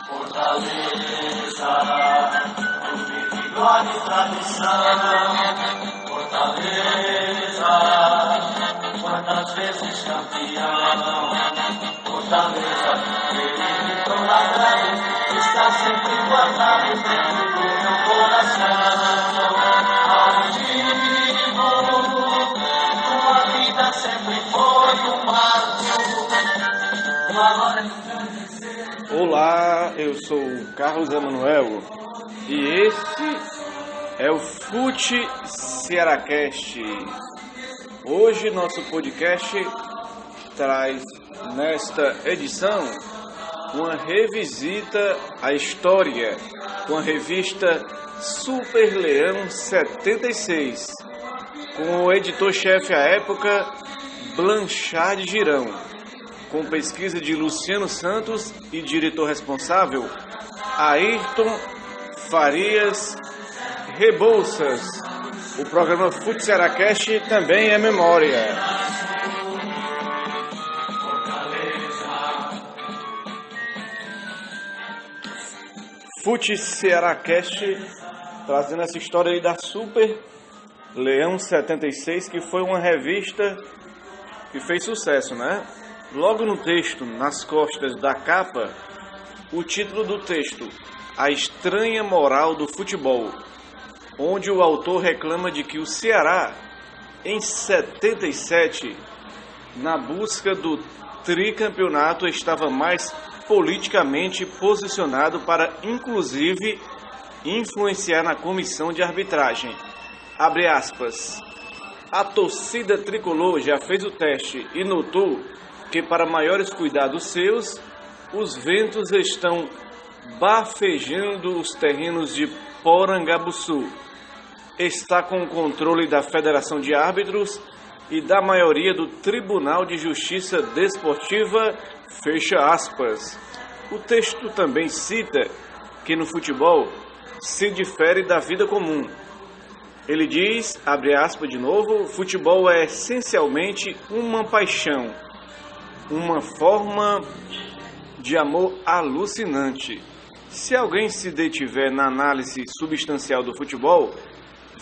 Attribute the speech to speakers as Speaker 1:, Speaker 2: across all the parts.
Speaker 1: Fortaleza, clube de glória e tradição. Fortaleza, quantas vezes campeão. Fortaleza, ele toda grande, está sempre guardado dentro do meu coração. Altivo, tua vida sempre foi um marco.
Speaker 2: Olá, eu sou o Carlos Emanuel e esse é o Fute Cearacast. Hoje nosso podcast traz nesta edição uma revisita à história com a revista Super Leão 76, com o editor-chefe à época Blanchard Girão, com pesquisa de Luciano Santos e diretor responsável Ayrton Farias Rebouças. O programa Fute Cearacast também é memória. Fute Cearacast trazendo essa história aí da Super Leão 76, que foi uma revista que fez sucesso, né? Logo no texto, nas costas da capa, o título do texto: A Estranha Moral do Futebol, onde o autor reclama de que o Ceará, em 77, na busca do tricampeonato, estava mais politicamente posicionado para, inclusive, influenciar na comissão de arbitragem. Abre aspas. A torcida tricolor já fez o teste e notou que, para maiores cuidados seus, os ventos estão bafejando os terrenos de Porangabuçu. Está com o controle da Federação de Árbitros e da maioria do Tribunal de Justiça Desportiva, fecha aspas. O texto também cita que no futebol se difere da vida comum. Ele diz, abre aspas de novo, futebol é essencialmente uma paixão, uma forma de amor alucinante. Se alguém se detiver na análise substancial do futebol,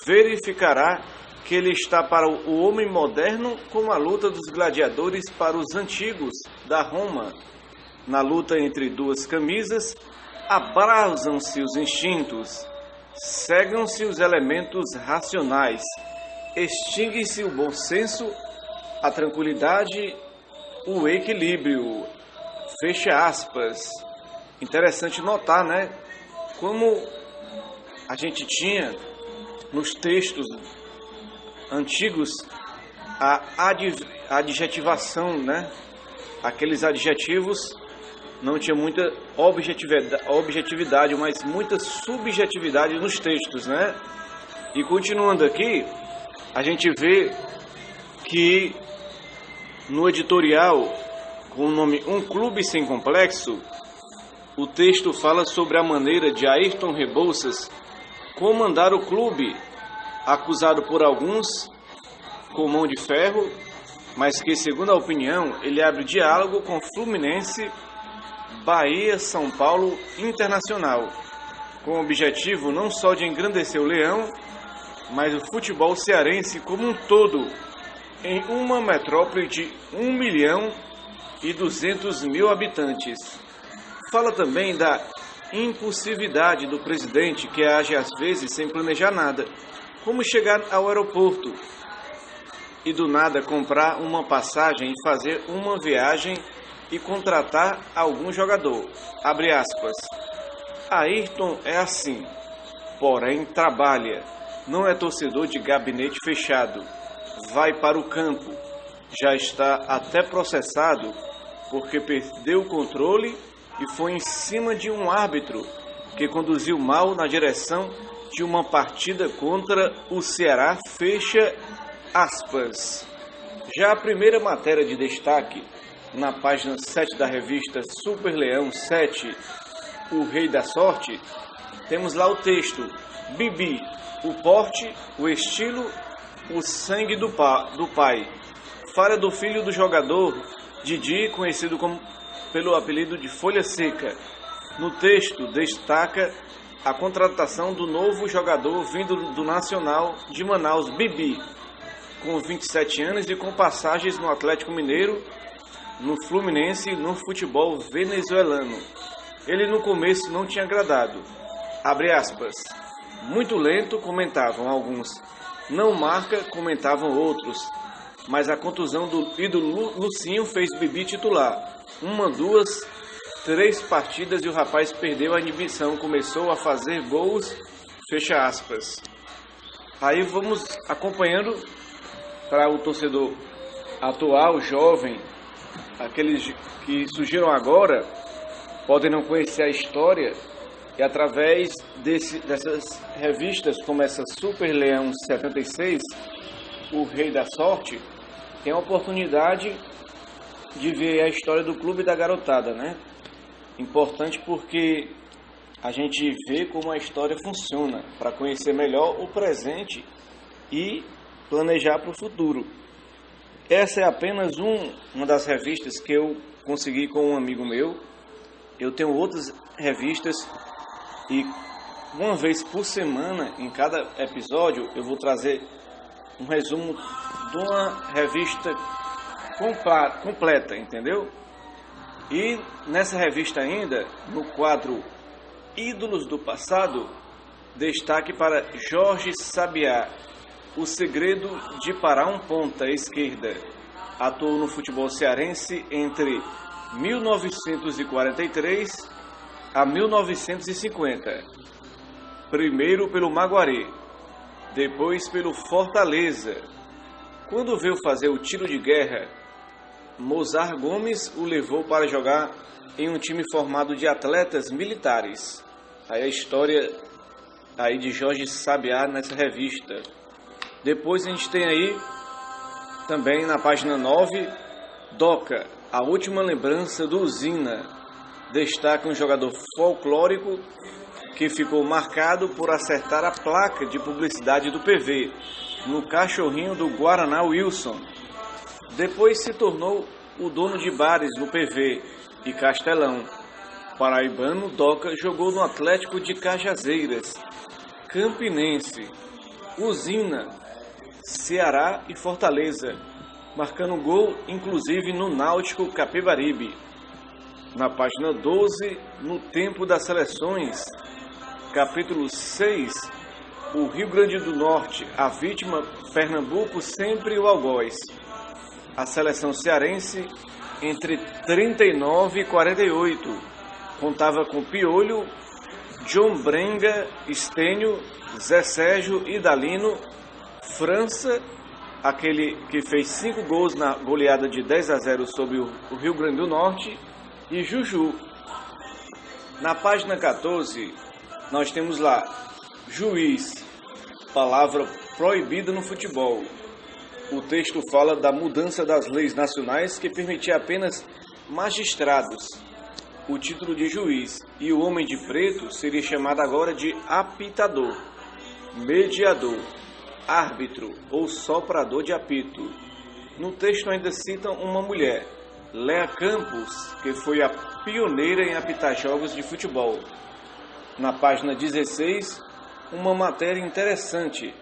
Speaker 2: verificará que ele está para o homem moderno como a luta dos gladiadores para os antigos da Roma. Na luta entre duas camisas, abrasam-se os instintos, cegam-se os elementos racionais, extingue-se o bom senso, a tranquilidade, o equilíbrio, fecha aspas. Interessante notar, né, como a gente tinha nos textos antigos a adjetivação, né, aqueles adjetivos não tinha muita objetividade, mas muita subjetividade nos textos, né? E continuando aqui, a gente vê que no editorial, com o nome Um Clube Sem Complexo, o texto fala sobre a maneira de Ayrton Rebouças comandar o clube, acusado por alguns com mão de ferro, mas que, segundo a opinião, ele abre diálogo com Fluminense, Bahia, São Paulo, Internacional, com o objetivo não só de engrandecer o Leão, mas o futebol cearense como um todo, em uma metrópole de 1.200.000 habitantes. Fala também da impulsividade do presidente, que age às vezes sem planejar nada, como chegar ao aeroporto e do nada comprar uma passagem e fazer uma viagem e contratar algum jogador. Abre aspas. Ayrton é assim, porém trabalha, não é torcedor de gabinete fechado, vai para o campo, já está até processado porque perdeu o controle e foi em cima de um árbitro que conduziu mal na direção de uma partida contra o Ceará, fecha aspas. Já a primeira matéria de destaque, na página 7 da revista Super Leão 7, O Rei da Sorte, temos lá o texto: Bibi, o porte, o estilo, o sangue do pai. falha do filho do jogador Didi, conhecido pelo apelido de Folha Seca. No texto, destaca a contratação do novo jogador vindo do Nacional de Manaus, Bibi, com 27 anos e com passagens no Atlético Mineiro, no Fluminense e no futebol venezuelano. Ele no começo não tinha agradado. Abre aspas. Muito lento, comentavam alguns. Não marca, comentavam outros. Mas a contusão do ídolo Lucinho fez Bibi titular. 1, 2, 3 partidas e o rapaz perdeu a inibição, começou a fazer gols, fecha aspas. Aí vamos acompanhando para o torcedor atual, jovem, aqueles que surgiram agora, podem não conhecer a história, e através dessas revistas, como essa Super Leão 76, o Rei da Sorte, tem a oportunidade de ver a história do clube da garotada, né? Importante porque a gente vê como a história funciona, para conhecer melhor o presente e planejar para o futuro. Essa é apenas uma das revistas que eu consegui com um amigo meu. Eu tenho outras revistas e uma vez por semana, em cada episódio, eu vou trazer um resumo de uma revista completa, entendeu? E nessa revista ainda, no quadro Ídolos do Passado, destaque para Jorge Sabiá, o segredo de parar um ponta à esquerda. Atuou no futebol cearense entre 1943 a 1950. Primeiro pelo Maguari, depois pelo Fortaleza. Quando veio fazer o tiro de guerra, Mozart Gomes o levou para jogar em um time formado de atletas militares. Aí a história aí de Jorge Sabiá nessa revista. Depois a gente tem aí, também na página 9, Doca, a última lembrança do Usina. Destaca um jogador folclórico que ficou marcado por acertar a placa de publicidade do PV, no cachorrinho do Guaraná Wilson. Depois se tornou o dono de bares no PV e Castelão. Paraibano, Doca jogou no Atlético de Cajazeiras, Campinense, Usina, Ceará e Fortaleza, marcando gol inclusive no Náutico Capibaribe. Na página 12, no tempo das seleções, capítulo 6, o Rio Grande do Norte, a vítima, Pernambuco, sempre o algoz. A seleção cearense, entre 39 e 48, contava com Piolho, John Brenga, Estênio, Zé Sérgio e Dalino, França, aquele que fez 5 gols na goleada de 10-0 sobre o Rio Grande do Norte, e Juju. Na página 14, nós temos lá, juiz, palavra proibida no futebol. O texto fala da mudança das leis nacionais que permitia apenas magistrados o título de juiz, e o homem de preto seria chamado agora de apitador, mediador, árbitro ou soprador de apito. No texto ainda citam uma mulher, Léa Campos, que foi a pioneira em apitar jogos de futebol. Na página 16, uma matéria interessante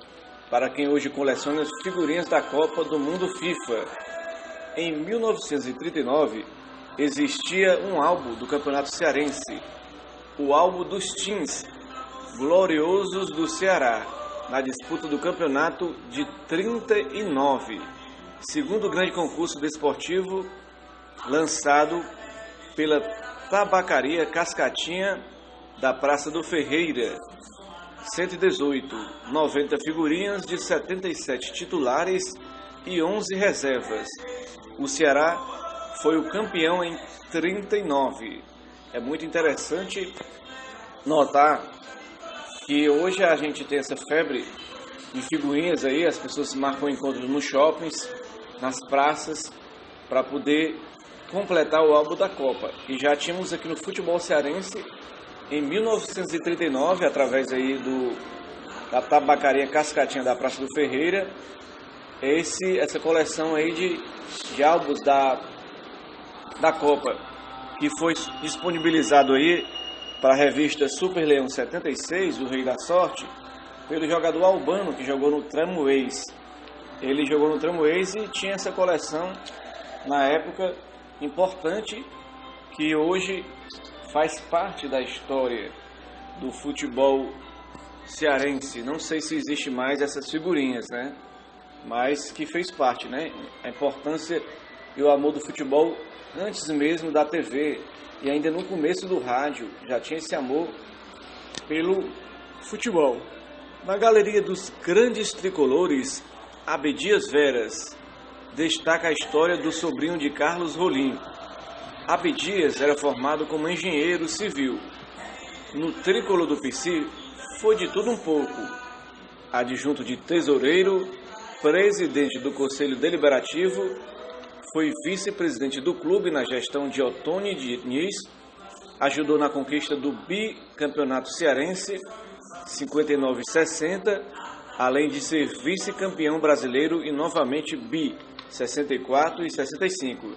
Speaker 2: para quem hoje coleciona figurinhas da Copa do Mundo FIFA. Em 1939, existia um álbum do Campeonato Cearense, o álbum dos Teams Gloriosos do Ceará, na disputa do campeonato de 39, segundo grande concurso desportivo lançado pela Tabacaria Cascatinha da Praça do Ferreira. 118, 90 figurinhas de 77 titulares e 11 reservas. O Ceará foi o campeão em 39. É muito interessante notar que hoje a gente tem essa febre de figurinhas aí, as pessoas marcam encontros nos shoppings, nas praças, para poder completar o álbum da Copa. E já tínhamos aqui no futebol cearense, em 1939, através aí da Tabacaria Cascatinha da Praça do Ferreira, essa coleção aí de álbuns da Copa, que foi disponibilizado aí para a revista Super Leão 76, o Rei da Sorte, pelo jogador Albano, que jogou no Tramways. Ele jogou no Tramways e tinha essa coleção, na época, importante, que hoje faz parte da história do futebol cearense. Não sei se existe mais essas figurinhas, né? Mas que fez parte, né? A importância e o amor do futebol antes mesmo da TV e ainda no começo do rádio, já tinha esse amor pelo futebol. Na galeria dos grandes tricolores, Abdias Veras destaca a história do sobrinho de Carlos Rolim. Abdias era formado como engenheiro civil. No tricolor do PC foi de tudo um pouco. Adjunto de tesoureiro, presidente do Conselho Deliberativo, foi vice-presidente do clube na gestão de Otônio Diniz, ajudou na conquista do bicampeonato cearense 59 e 60, além de ser vice-campeão brasileiro e novamente bi 64 e 65,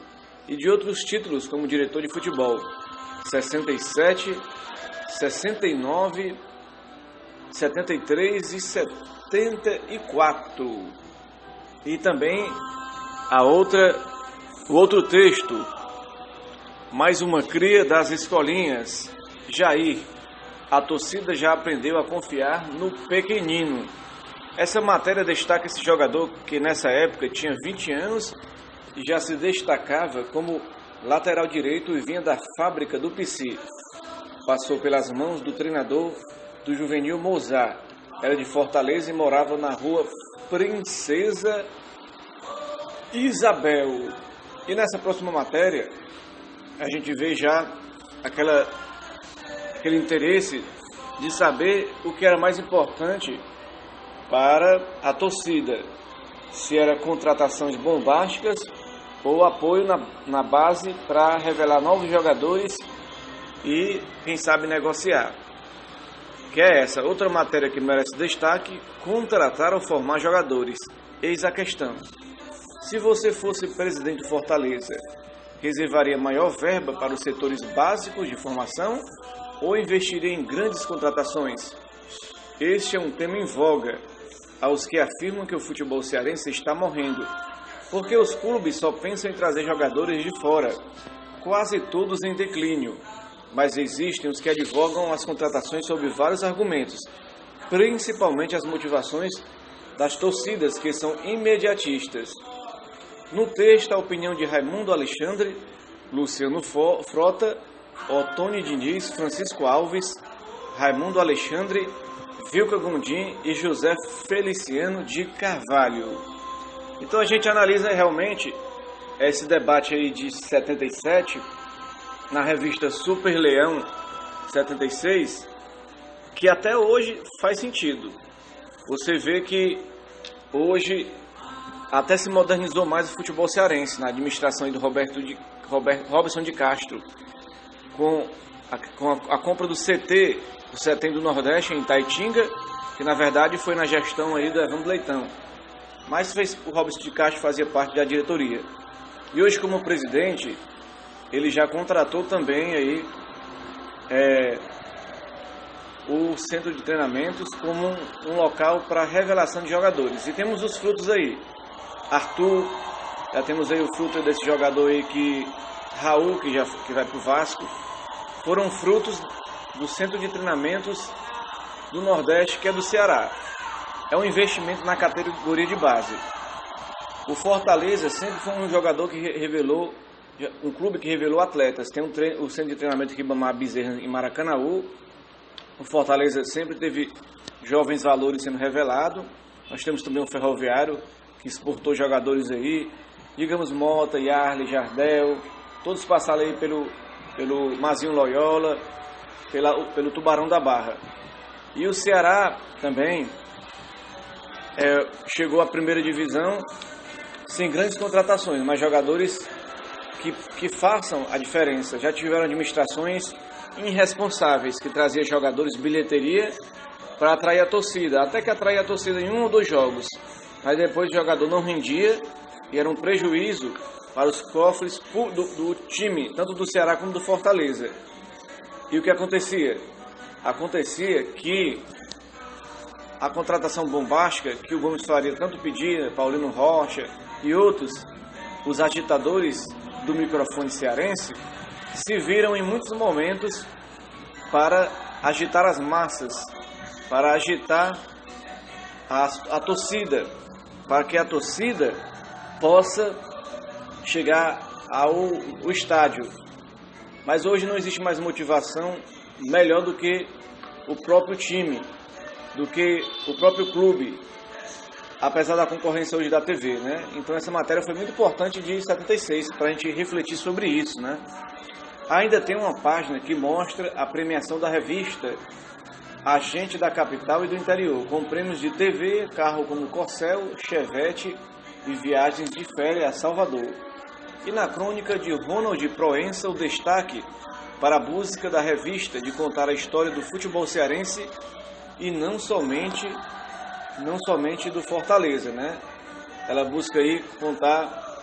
Speaker 2: e de outros títulos como diretor de futebol 67, 69, 73 e 74. E também o outro texto, mais uma cria das escolinhas, Jair. A torcida já aprendeu a confiar no pequenino. Essa matéria destaca esse jogador que nessa época tinha 20 anos e já se destacava como lateral direito e vinha da fábrica do PC. Passou pelas mãos do treinador do Juvenil Mozart. Era de Fortaleza e morava na rua Princesa Isabel. E nessa próxima matéria, a gente vê já aquele interesse de saber o que era mais importante para a torcida. Se era contratações bombásticas ou apoio na base para revelar novos jogadores e, quem sabe, negociar. Que é essa outra matéria que merece destaque: contratar ou formar jogadores. Eis a questão. Se você fosse presidente de Fortaleza, reservaria maior verba para os setores básicos de formação ou investiria em grandes contratações? Este é um tema em voga aos que afirmam que o futebol cearense está morrendo, porque os clubes só pensam em trazer jogadores de fora, quase todos em declínio. Mas existem os que advogam as contratações sob vários argumentos, principalmente as motivações das torcidas, que são imediatistas. No texto, a opinião de Raimundo Alexandre, Luciano Frota, Otônio Diniz, Francisco Alves, Raimundo Alexandre, Vilca Gondim e José Feliciano de Carvalho. Então a gente analisa realmente esse debate aí de 77, na revista Super Leão 76, que até hoje faz sentido. Você vê que hoje até se modernizou mais o futebol cearense, na administração do Robson de Castro, com a compra do CT, o CETEM do Nordeste, em Itaitinga, que na verdade foi na gestão aí do Evandro Leitão. Mas o Robson de Castro fazia parte da diretoria. E hoje, como presidente, ele já contratou também aí o centro de treinamentos como um local para revelação de jogadores. E temos os frutos aí. Arthur, já temos aí o fruto desse jogador aí Raul, que vai para o Vasco. Foram frutos do centro de treinamentos do Nordeste, que é do Ceará. É um investimento na categoria de base. O Fortaleza sempre foi um jogador que revelou, um clube que revelou atletas. Tem o centro de treinamento Ribamar Bezerra em Maracanaú. O Fortaleza sempre teve jovens valores sendo revelados. Nós temos também o Ferroviário, que exportou jogadores aí, digamos Mota, Yarley, Jardel, todos passaram aí pelo Mazinho Loyola, pelo Tubarão da Barra. E o Ceará também chegou à primeira divisão sem grandes contratações, mas jogadores que façam a diferença. Já tiveram administrações irresponsáveis, que traziam jogadores bilheteria para atrair a torcida, até que atrair a torcida em 1 ou 2 jogos. mas depois o jogador não rendia e era um prejuízo para os cofres do time, tanto do Ceará como do Fortaleza. E o que acontecia? Acontecia que a contratação bombástica que o Gomes Faria tanto pedia, Paulino Rocha e outros, os agitadores do microfone cearense, se viram em muitos momentos para agitar as massas, para agitar a torcida, para que a torcida possa chegar ao estádio. Mas hoje não existe mais motivação melhor do que o próprio time, do que o próprio clube, apesar da concorrência hoje da TV, né? Então essa matéria foi muito importante de 76 para a gente refletir sobre isso, né? Ainda tem uma página que mostra a premiação da revista A Gente da Capital e do Interior, com prêmios de TV, carro como Corcel, Chevette e viagens de férias a Salvador. E na crônica de Ronald Proença, o destaque para a busca da revista de contar a história do futebol cearense e não somente do Fortaleza, né? Ela busca aí contar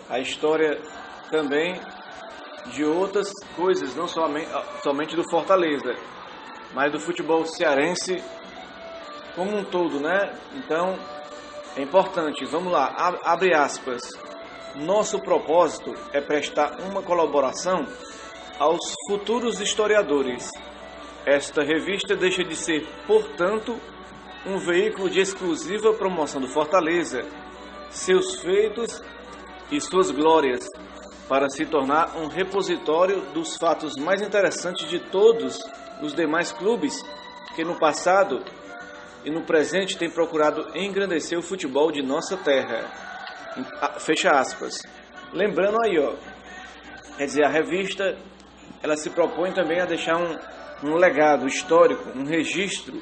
Speaker 2: a história também de outras coisas, não somente do Fortaleza, mas do futebol cearense como um todo, né? Então, é importante. Vamos lá, abre aspas. Nosso propósito é prestar uma colaboração aos futuros historiadores. Esta revista deixa de ser, portanto, um veículo de exclusiva promoção do Fortaleza, seus feitos e suas glórias, para se tornar um repositório dos fatos mais interessantes de todos os demais clubes que no passado e no presente têm procurado engrandecer o futebol de nossa terra. Fecha aspas. Lembrando aí, ó, quer dizer, a revista ela se propõe também a deixar um legado histórico, um registro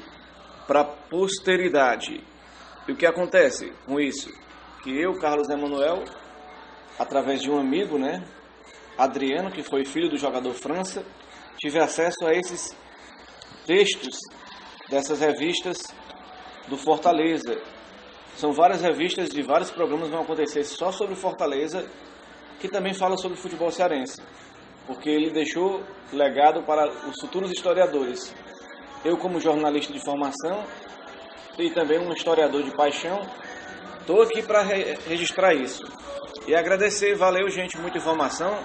Speaker 2: para a posteridade. E o que acontece com isso? Que eu, Carlos Emanuel, através de um amigo, né, Adriano, que foi filho do jogador França, tive acesso a esses textos dessas revistas do Fortaleza. São várias revistas de vários programas que vão acontecer só sobre Fortaleza, que também fala sobre o futebol cearense, porque ele deixou legado para os futuros historiadores. Eu, como jornalista de formação e também um historiador de paixão, estou aqui para registrar isso. E agradecer, valeu gente, muita informação,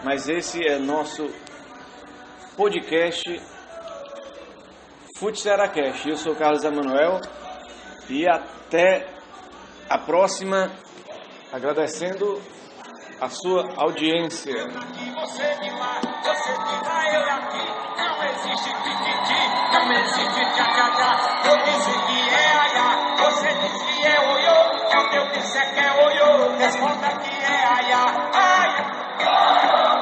Speaker 2: mas esse é nosso podcast Fute Cearacast. Eu sou Carlos Emanuel e até a próxima, agradecendo a sua audiência.
Speaker 1: Você de lá, eu aqui. Não existe tititi, não existe tchá-tchá-tchá. Eu disse que é aiá, você disse que é oiô. Quando eu disser que é oiô, responda que é aiá. Ai!